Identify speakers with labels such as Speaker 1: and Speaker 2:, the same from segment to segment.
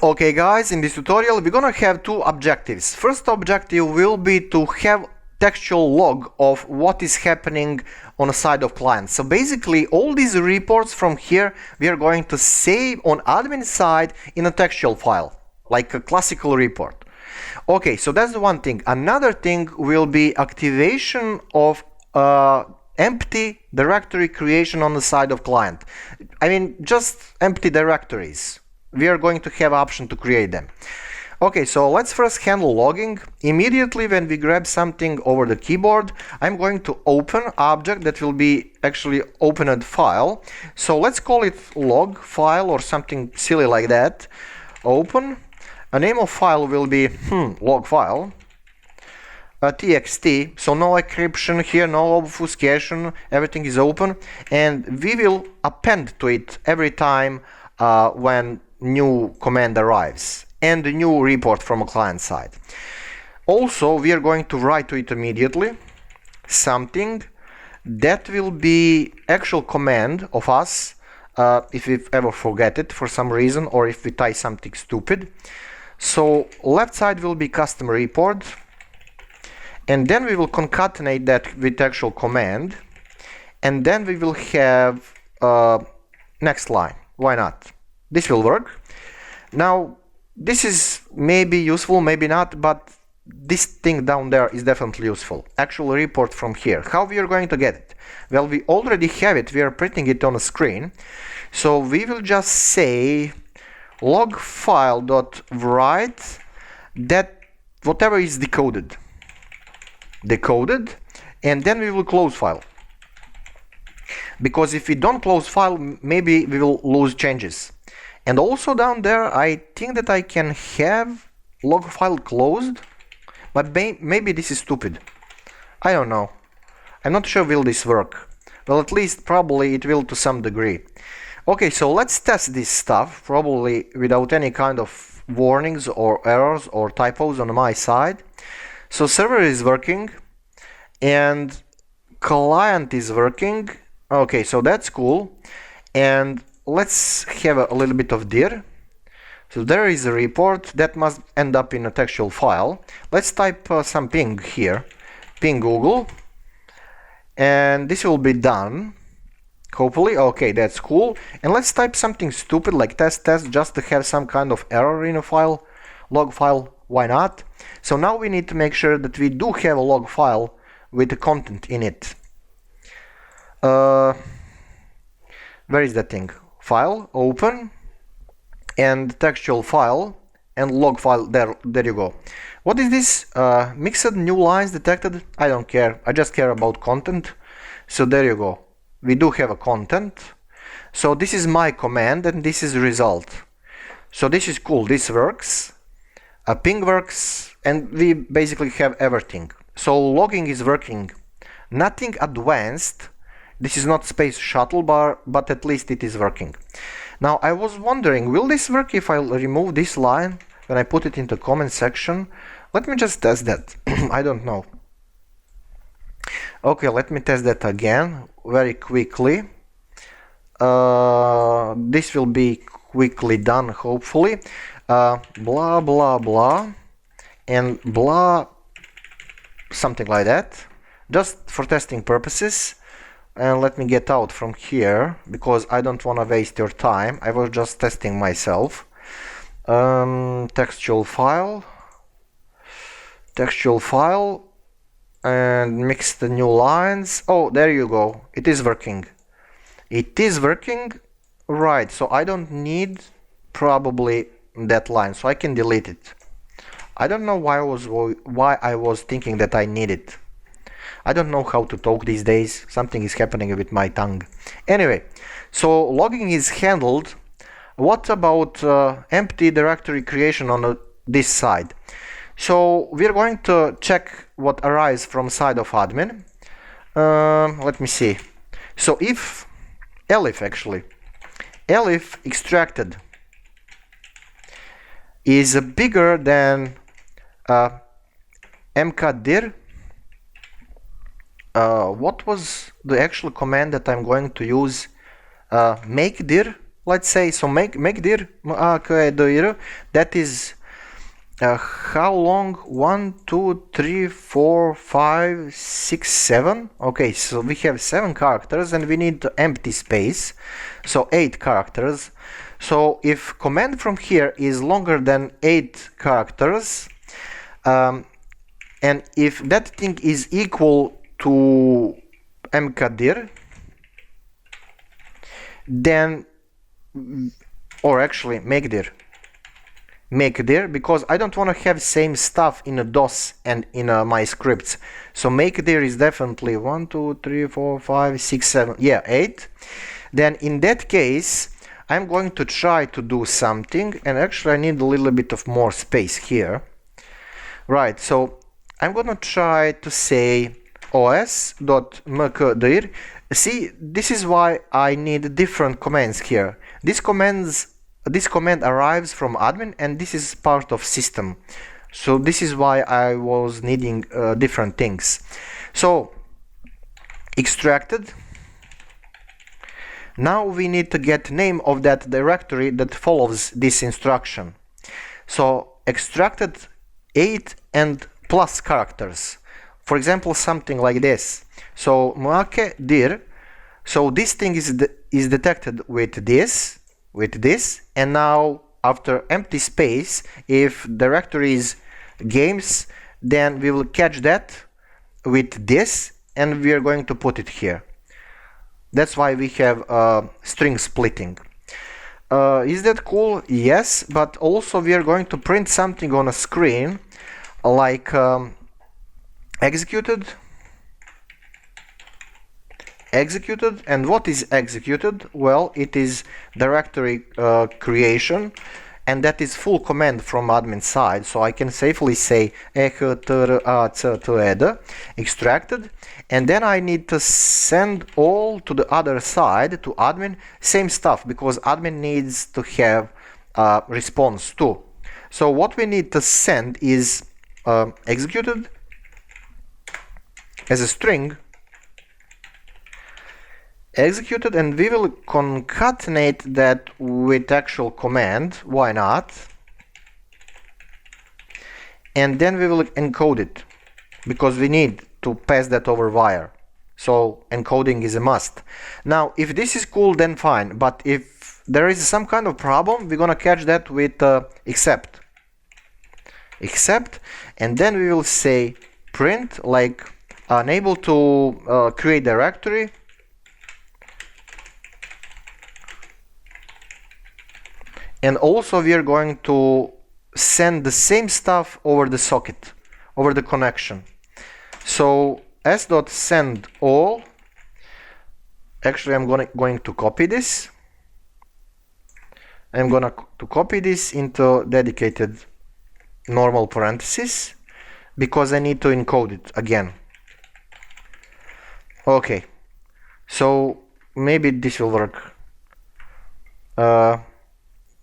Speaker 1: Okay guys, in this tutorial we're gonna have two objectives. First objective will be to have textual log of what is happening on the side of client. So basically all these reports from here we are going to save on admin side in a textual file, like a classical report. Okay, so that's the one thing. Another thing will be activation of empty directory creation on the side of client. I mean, just empty directories. We are going to have option to create them. Okay, so let's first handle logging. Immediately when we grab something over the keyboard, I'm going to open object that will be actually opened file. So let's call it log file or something silly like that. Open. A name of file will be log file. TXT, so no encryption here, no obfuscation, everything is open, and we will append to it every time when new command arrives and a new report from a client side. Also, we are going to write to it immediately something that will be actual command of us if we ever forget it for some reason or if we type something stupid. So left side will be custom report, and then we will concatenate that with actual command, and then we will have next line. Why not? This will work. Now this is maybe useful, maybe not, but this thing down there is definitely useful. Actual report from here. How we are going to get it? Well, we already have it. We are printing it on a screen. So we will just say log file dot write that whatever is decoded, and then we will close file, because if we don't close file maybe we will lose changes. And also down there I think that I can have log file closed, but maybe this is stupid. I don't know. I'm not sure will this work. Well, at least probably it will to some degree. Okay, so let's test this stuff, probably without any kind of warnings or errors or typos on my side. So server is working and client is working. Okay, so that's cool. And let's have a little bit of dir. So there is a report that must end up in a textual file. Let's type some ping here, ping Google, and this will be done. Hopefully. Okay, that's cool. And let's type something stupid like test just to have some kind of error in a file, log file. Why not? So now we need to make sure that we do have a log file with the content in it. Where is that thing? File, open, and textual file, and log file. There you go. What is this? Mixed new lines detected? I don't care. I just care about content. So there you go. We do have a content. So this is my command and this is result. So this is cool. This works. Ping works, and we basically have everything. So logging is working. Nothing advanced. This is not space shuttle bar, but at least it is working. Now I was wondering, will this work if I remove this line when I put it into comment section? Let me just test that. I don't know. Okay, let me test that again very quickly. This will be quickly done, hopefully. Blah blah blah and blah, something like that, just for testing purposes. And let me get out from here because I don't want to waste your time. I was just testing myself. Textual file, and mix the new lines. Oh, there you go. It is working. It is working. Right. So I don't need probably that line, so I can delete it. I don't know why I was thinking that I need it. I don't know how to talk these days. Something is happening with my tongue. Anyway, so logging is handled. What about empty directory creation on this side? So we're going to check what arrives from side of admin. Let me see. So if elif extracted is bigger than mkdir, what was the actual command that I'm going to use? Make dir let's say. So make dir that is how long? 1, 2, 3, 4, 5, 6, 7. Okay, so we have 7 characters and we need to empty space. So 8 characters. So if command from here is longer than 8 characters, and if that thing is equal to mkdir, then, or actually mkdir, because I don't want to have same stuff in a DOS and in my scripts. So mkdir is definitely 1, 2, 3, 4, 5, 6, 7, yeah, 8. Then in that case, I'm going to try to do something, and actually I need a little bit of more space here. Right, so I'm gonna try to say os.mkdir. See, this is why I need different commands here. This command arrives from admin, and this is part of system. So this is why I was needing different things. So extracted. Now we need to get name of that directory that follows this instruction. So extracted 8 and plus characters. For example, something like this. So make dir. So this thing is detected with this, and now after empty space, if directory is games, then we will catch that with this, and we are going to put it here. That's why we have string splitting. Is that cool? Yes, but also we are going to print something on a screen like executed. And what is executed? Well, it is directory creation, and that is full command from admin side, so I can safely say extracted, and then I need to send all to the other side, to admin, same stuff, because admin needs to have response too. So what we need to send is executed as a string, executed, and we will concatenate that with actual command, why not, and then we will encode it, because we need to pass that over wire, so encoding is a must. Now if this is cool, then fine, but if there is some kind of problem, we're gonna catch that with except, and then we will say print like unable to create directory, and also we are going to send the same stuff over the socket, over the connection. So s.send all, actually I'm going to copy this. I'm going to copy this into dedicated normal parentheses, because I need to encode it again. Okay, so maybe this will work.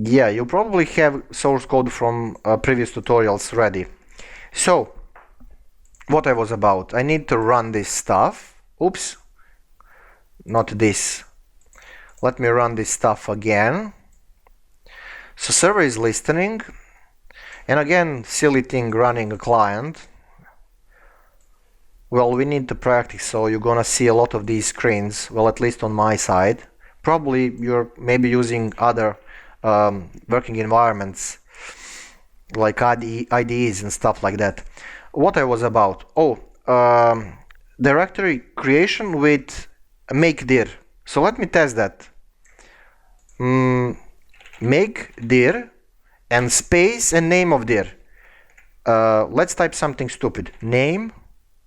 Speaker 1: Yeah, you probably have source code from previous tutorials ready. So, what I was about, I need to run this stuff. Oops, not this. Let me run this stuff again. So server is listening, and again, silly thing, running a client. Well, we need to practice, so you're gonna see a lot of these screens, well, at least on my side. Probably you're maybe using other working environments like IDEs and stuff like that. What I was about? Directory creation with make dir. So let me test that. Make dir and space and name of dir. Let's type something stupid. Name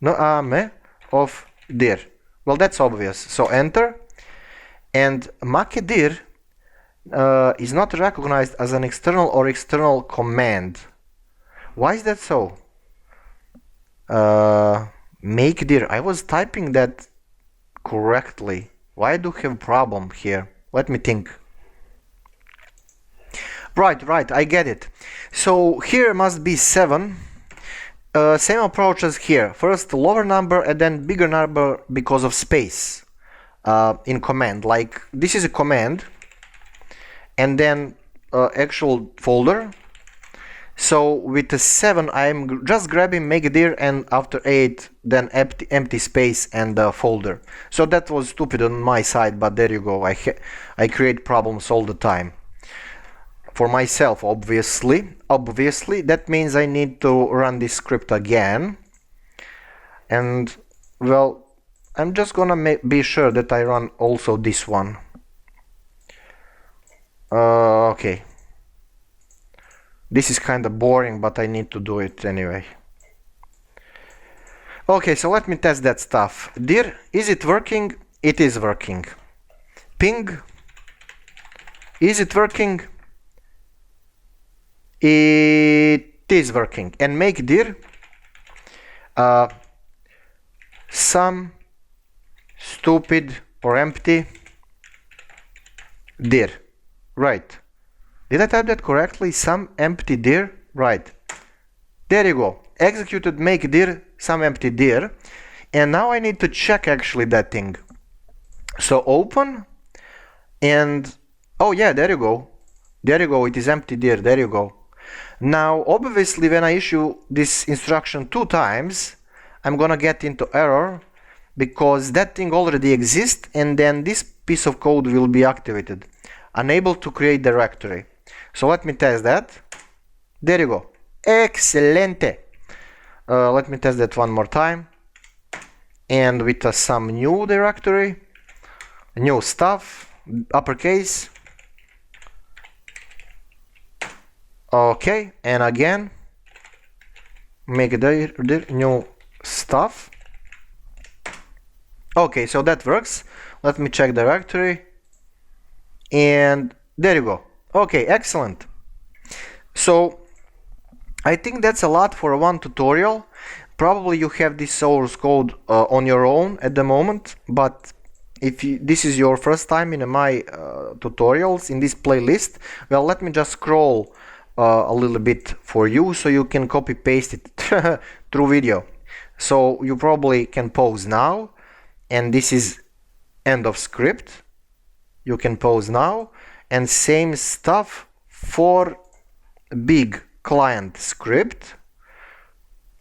Speaker 1: of dir. Well, that's obvious. So enter, and make dir is not recognized as an external or external command. Why is that so? Make dir. I was typing that correctly. Why do I have a problem here? Let me think. Right, I get it. So here must be 7. Same approach as here. First lower number and then bigger number because of space in command. Like this is a command. and then actual folder. So with the 7 I'm just grabbing make dir, and after 8 then empty space and the folder. So that was stupid on my side, but there you go. I create problems all the time for myself, obviously. That means I need to run this script again, and well, I'm just gonna be sure that I run also this one. Okay. This is kind of boring, but I need to do it anyway. Okay, so let me test that stuff. Dir, is it working? It is working. Ping, is it working? It is working. And make dir some stupid or empty dir. Right. Did I type that correctly? Some empty dir? Right. There you go. Executed make dir, some empty dir. And now I need to check actually that thing. So open and oh yeah, there you go. There you go, it is empty dir, there you go. Now obviously when I issue this instruction 2 times, I'm gonna get into error because that thing already exists, and then this piece of code will be activated. Unable to create directory. So let me test that. There you go. Excelente. Let me test that one more time. And with some new directory, new stuff, uppercase. Okay, and again, make the new stuff. Okay, so that works. Let me check directory. And there you go. Okay, excellent. So I think that's a lot for one tutorial. Probably you have this source code on your own at the moment, but if this is your first time in my tutorials in this playlist, well, let me just scroll a little bit for you so you can copy paste it through video. So you probably can pause now, and this is end of script. You can pause now, and same stuff for big client script.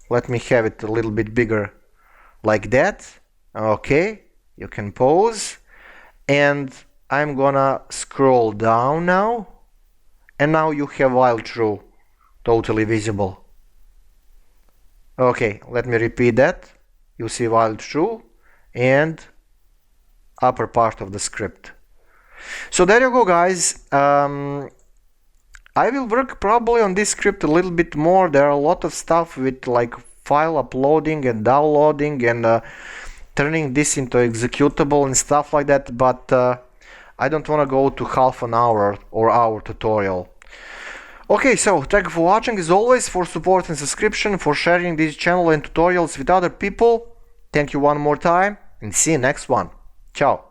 Speaker 1: Let me have it a little bit bigger like that. Okay, you can pause, and I'm gonna scroll down now, and now you have while true totally visible. Okay, let me repeat that. You see while true and upper part of the script. So there you go, guys. I will work probably on this script a little bit more. There are a lot of stuff with like file uploading and downloading and turning this into executable and stuff like that, but I don't want to go to half an hour or hour tutorial. Okay, so thank you for watching, as always, for support and subscription, for sharing this channel and tutorials with other people. Thank you one more time, and see you next one. Ciao.